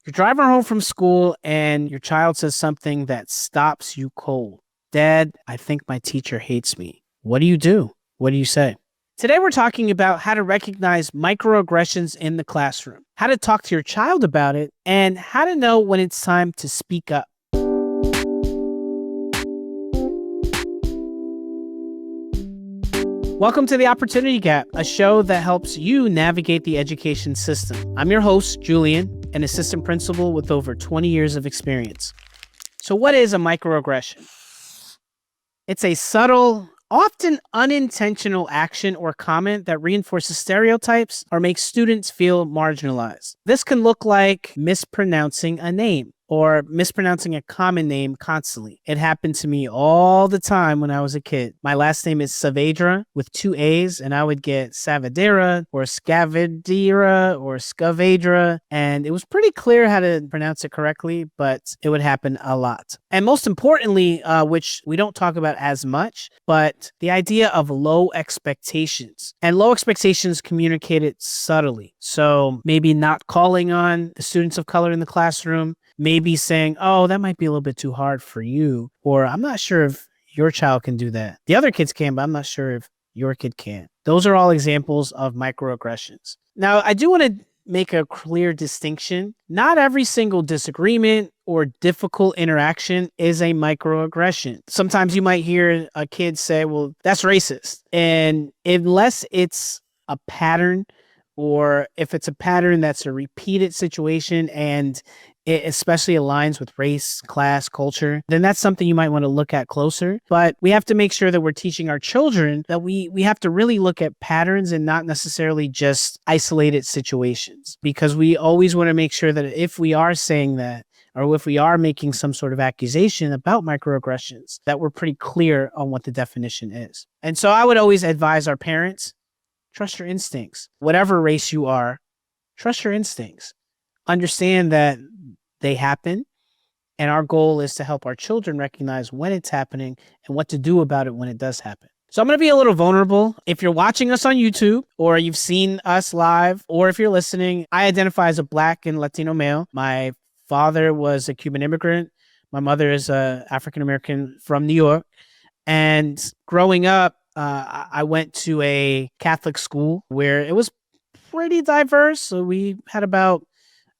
You're driving home from school and your child says something that stops you cold. Dad, I think my teacher hates me. What do you do? What do you say? Today, we're talking about how to recognize microaggressions in the classroom, how to talk to your child about it, and how to know when it's time to speak up. Welcome to The Opportunity Gap, a show that helps you navigate the education system. I'm your host, Julian, an assistant principal with over 20 years of experience. So what is a microaggression? It's a subtle, often unintentional action or comment that reinforces stereotypes or makes students feel marginalized. This can look like mispronouncing a name or mispronouncing a common name constantly. It happened to me all the time when I was a kid. My last name is Saavedra with 2 A's, and I would get Savadera or Scavedera or Scavedra, and it was pretty clear how to pronounce it correctly, but it would happen a lot. And most importantly, which we don't talk about as much, but the idea of low expectations. And low expectations communicated subtly. So maybe not calling on the students of color in the classroom, maybe saying, oh, that might be a little bit too hard for you, or I'm not sure if your child can do that. The other kids can, but I'm not sure if your kid can. Those are all examples of microaggressions. Now, I do want to make a clear distinction. Not every single disagreement or difficult interaction is a microaggression. Sometimes you might hear a kid say, well, that's racist. And unless it's a pattern, or if it's a pattern that's a repeated situation and it especially aligns with race, class, culture, then that's something you might want to look at closer. But we have to make sure that we're teaching our children that we have to really look at patterns and not necessarily just isolated situations, because we always want to make sure that if we are saying that, or if we are making some sort of accusation about microaggressions, that we're pretty clear on what the definition is. And so I would always advise our parents, trust your instincts. Whatever race you are, trust your instincts. Understand that they happen, and our goal is to help our children recognize when it's happening and what to do about it when it does happen. So I'm going to be a little vulnerable. If you're watching us on YouTube, or you've seen us live, or if you're listening, I identify as a Black and Latino male. My father was a Cuban immigrant. My mother is a African-American from New York. And growing up, I went to a Catholic school where it was pretty diverse. So we had about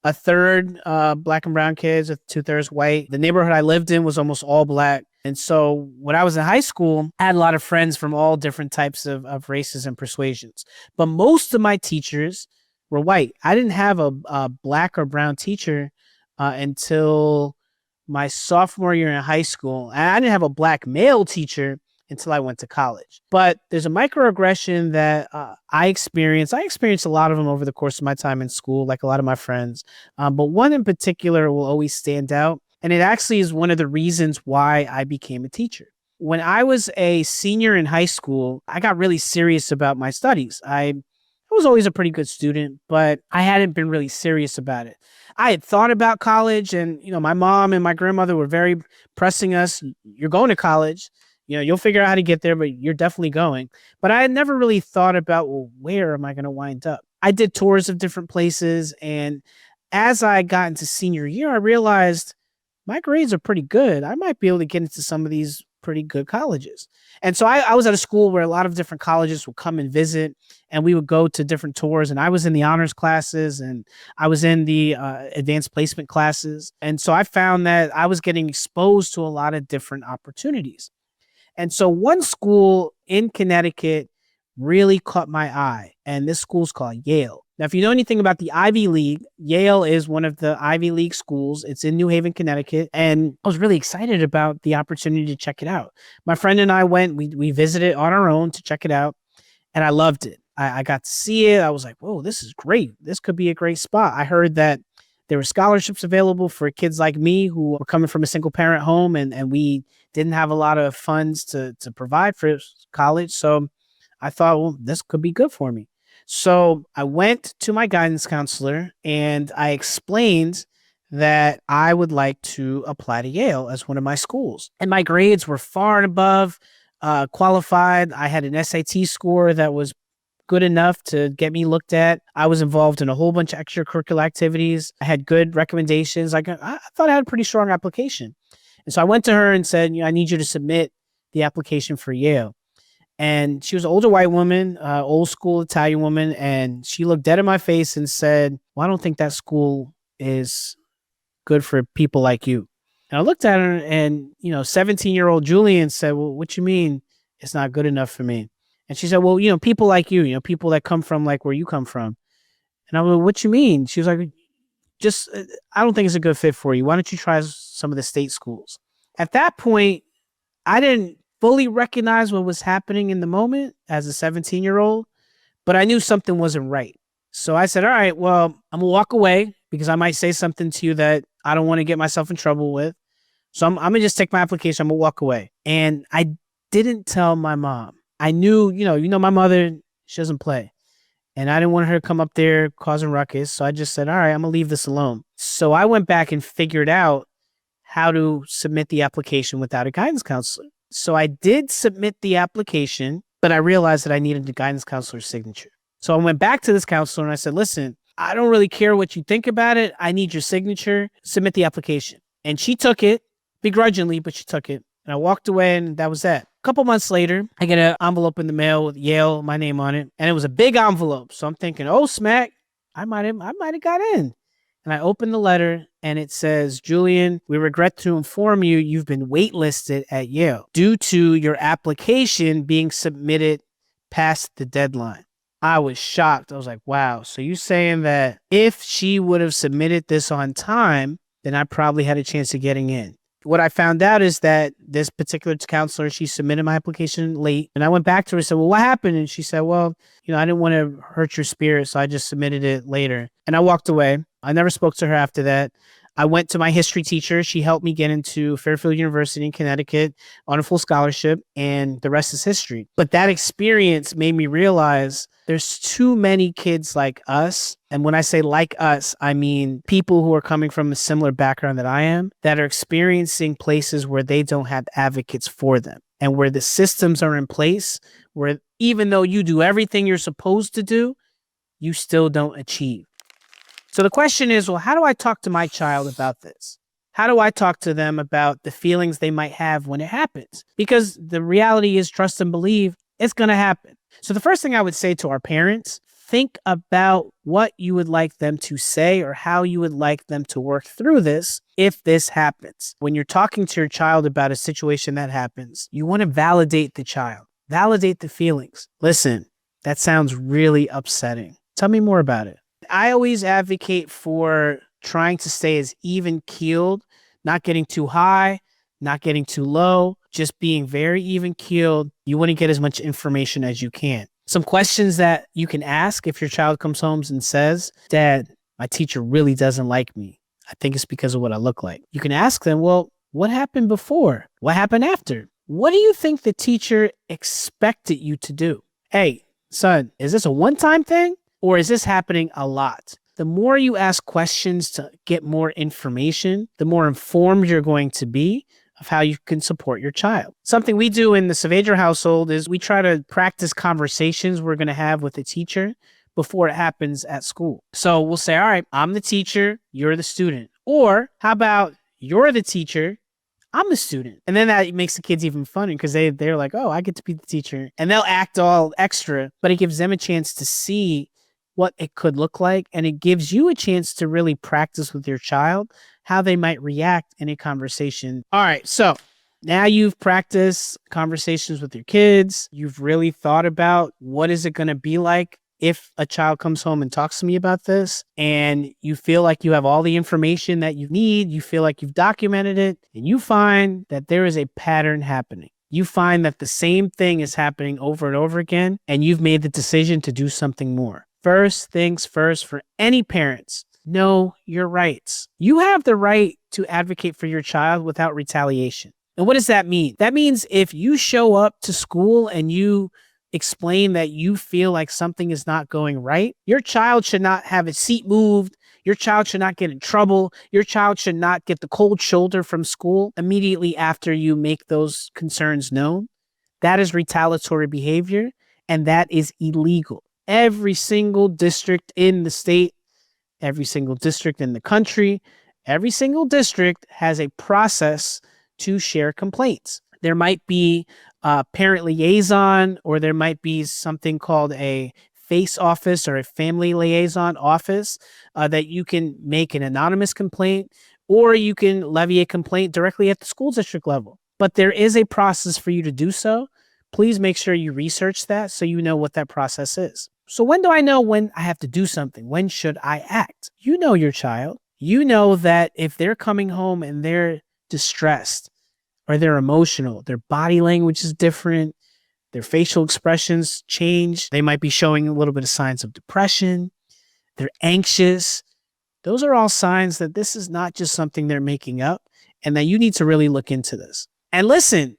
a third Black and brown kids, with 2/3 white. The neighborhood I lived in was almost all Black. And so when I was in high school, I had a lot of friends from all different types of races and persuasions. But most of my teachers were white. I didn't have a Black or brown teacher until my sophomore year in high school. And I didn't have a Black male teacher until I went to college. But there's a microaggression that I experienced. I experienced a lot of them over the course of my time in school, like a lot of my friends. But one in particular will always stand out. And it actually is one of the reasons why I became a teacher. When I was a senior in high school, I got really serious about my studies. I was always a pretty good student, but I hadn't been really serious about it. I had thought about college, and my mom and my grandmother were very pressing us. You're going to college. You'll figure out how to get there, but you're definitely going. But I had never really thought about, well, where am I going to wind up? I did tours of different places. And as I got into senior year, I realized my grades are pretty good. I might be able to get into some of these pretty good colleges. And so I was at a school where a lot of different colleges would come and visit, and we would go to different tours. And I was in the honors classes, and I was in the advanced placement classes. And so I found that I was getting exposed to a lot of different opportunities. And so one school in Connecticut really caught my eye, and this school's called Yale. Now, if you know anything about the Ivy League, Yale is one of the Ivy League schools. It's in New Haven, Connecticut, and I was really excited about the opportunity to check it out. My friend and I went, we visited on our own to check it out, and I loved it. I got to see it. I was like, whoa, this is great. This could be a great spot. I heard that there were scholarships available for kids like me who were coming from a single parent home, and we didn't have a lot of funds to provide for college. So I thought, well, this could be good for me. So I went to my guidance counselor and I explained that I would like to apply to Yale as one of my schools. And my grades were far and above qualified. I had an SAT score that was good enough to get me looked at. I was involved in a whole bunch of extracurricular activities. I had good recommendations. I thought I had a pretty strong application. And so I went to her and said, I need you to submit the application for Yale. And she was an older white woman, old school Italian woman. And she looked dead in my face and said, well, I don't think that school is good for people like you. And I looked at her and, 17-year-old Julian said, well, what you mean it's not good enough for me? And she said, well, people like you, people that come from like where you come from. And I was like, what you mean? She was like, I don't think it's a good fit for you. Why don't you try some of the state schools? At that point, I didn't fully recognize what was happening in the moment as a 17-year-old, but I knew something wasn't right. So I said, all right, well, I'm gonna walk away because I might say something to you that I don't want to get myself in trouble with. So I'm gonna just take my application. I'm gonna walk away. And I didn't tell my mom. I knew, my mother, she doesn't play. And I didn't want her to come up there causing ruckus. So I just said, all right, I'm gonna leave this alone. So I went back and figured out how to submit the application without a guidance counselor. So I did submit the application, but I realized that I needed the guidance counselor's signature. So I went back to this counselor and I said, listen, I don't really care what you think about it. I need your signature. Submit the application. And she took it begrudgingly, but she took it. And I walked away and that was that. A couple months later, I get an envelope in the mail with Yale, my name on it. And it was a big envelope. So I'm thinking, oh, smack, I might have got in. And I opened the letter and it says, Julian, we regret to inform you you've been waitlisted at Yale due to your application being submitted past the deadline. I was shocked. I was like, wow. So you saying that if she would have submitted this on time, then I probably had a chance of getting in. What I found out is that this particular counselor, she submitted my application late. And I went back to her and said, well, what happened? And she said, well, I didn't want to hurt your spirit, so I just submitted it later. And I walked away. I never spoke to her after that. I went to my history teacher. She helped me get into Fairfield University in Connecticut on a full scholarship, and the rest is history. But that experience made me realize there's too many kids like us. And when I say like us, I mean people who are coming from a similar background that I am, that are experiencing places where they don't have advocates for them and where the systems are in place where even though you do everything you're supposed to do, you still don't achieve. So the question is, well, how do I talk to my child about this? How do I talk to them about the feelings they might have when it happens? Because the reality is, trust and believe, it's going to happen. So the first thing I would say to our parents, think about what you would like them to say or how you would like them to work through this if this happens. When you're talking to your child about a situation that happens, you want to validate the child, validate the feelings. Listen, that sounds really upsetting. Tell me more about it. I always advocate for trying to stay as even keeled, not getting too high, not getting too low, just being very even keeled. You want to get as much information as you can. Some questions that you can ask if your child comes home and says, Dad, my teacher really doesn't like me. I think it's because of what I look like. You can ask them, well, what happened before? What happened after? What do you think the teacher expected you to do? Hey, son, is this a one-time thing? Or is this happening a lot? The more you ask questions to get more information, the more informed you're going to be of how you can support your child. Something we do in the Saavedra household is we try to practice conversations we're going to have with the teacher before it happens at school. So we'll say, all right, I'm the teacher, you're the student. Or how about you're the teacher, I'm the student. And then that makes the kids even funner because they're like, oh, I get to be the teacher. And they'll act all extra, but it gives them a chance to see what it could look like. And it gives you a chance to really practice with your child how they might react in a conversation. All right, so now you've practiced conversations with your kids. You've really thought about what is it going to be like if a child comes home and talks to me about this, and you feel like you have all the information that you need, you feel like you've documented it, and you find that there is a pattern happening. You find that the same thing is happening over and over again, and you've made the decision to do something more. First things first for any parents, know your rights. You have the right to advocate for your child without retaliation. And what does that mean? That means if you show up to school and you explain that you feel like something is not going right, your child should not have its seat moved. Your child should not get in trouble. Your child should not get the cold shoulder from school immediately after you make those concerns known. That is retaliatory behavior, and that is illegal. Every single district in the state, every single district in the country, every single district has a process to share complaints. There might be a parent liaison, or there might be something called a FACE office or a family liaison office that you can make an anonymous complaint, or you can levy a complaint directly at the school district level. But there is a process for you to do so. Please make sure you research that so you know what that process is. So when do I know when I have to do something? When should I act? You know your child. You know that if they're coming home and they're distressed or they're emotional, their body language is different, their facial expressions change, they might be showing a little bit of signs of depression, they're anxious. Those are all signs that this is not just something they're making up and that you need to really look into this. And listen,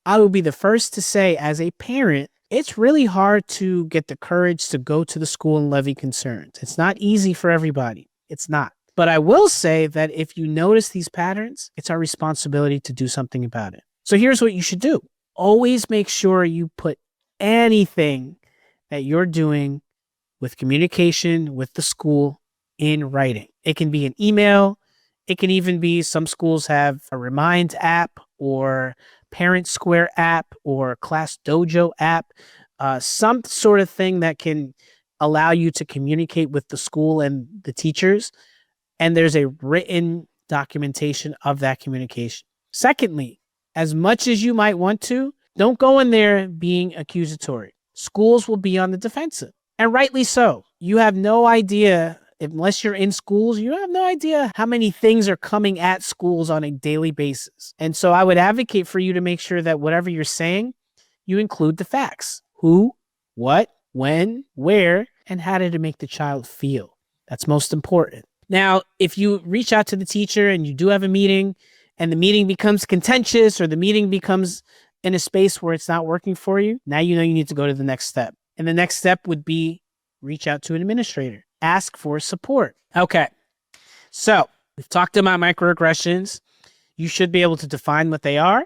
I will be the first to say, as a parent, it's really hard to get the courage to go to the school and levy concerns. It's not easy for everybody. It's not. But I will say that if you notice these patterns, it's our responsibility to do something about it. So here's what you should do. Always make sure you put anything that you're doing with communication with the school in writing. It can be an email. It can even be, some schools have a Remind app or Parent Square app or Class Dojo app, some sort of thing that can allow you to communicate with the school and the teachers. And there's a written documentation of that communication. Secondly, as much as you might want to, don't go in there being accusatory. Schools will be on the defensive, and rightly so. You have no idea, unless you're in schools, you have no idea how many things are coming at schools on a daily basis. And so I would advocate for you to make sure that whatever you're saying, you include the facts. Who, what, when, where, and how did it make the child feel? That's most important. Now, if you reach out to the teacher and you do have a meeting and the meeting becomes contentious or the meeting becomes in a space where it's not working for you, now you know you need to go to the next step. And the next step would be reach out to an administrator. Ask for support. Okay, so we've talked about microaggressions. You should be able to define what they are.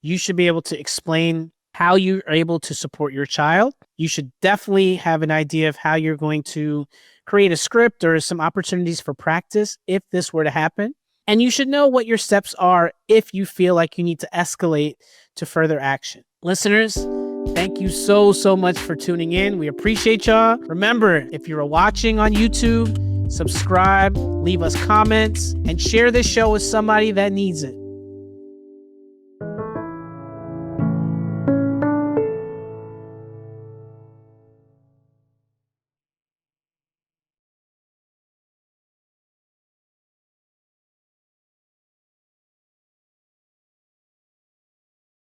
You should be able to explain how you are able to support your child. You should definitely have an idea of how you're going to create a script or some opportunities for practice if this were to happen. And you should know what your steps are if you feel like you need to escalate to further action. Listeners, thank you so much for tuning in. We appreciate y'all. Remember, if you're watching on YouTube, subscribe, leave us comments, and share this show with somebody that needs it.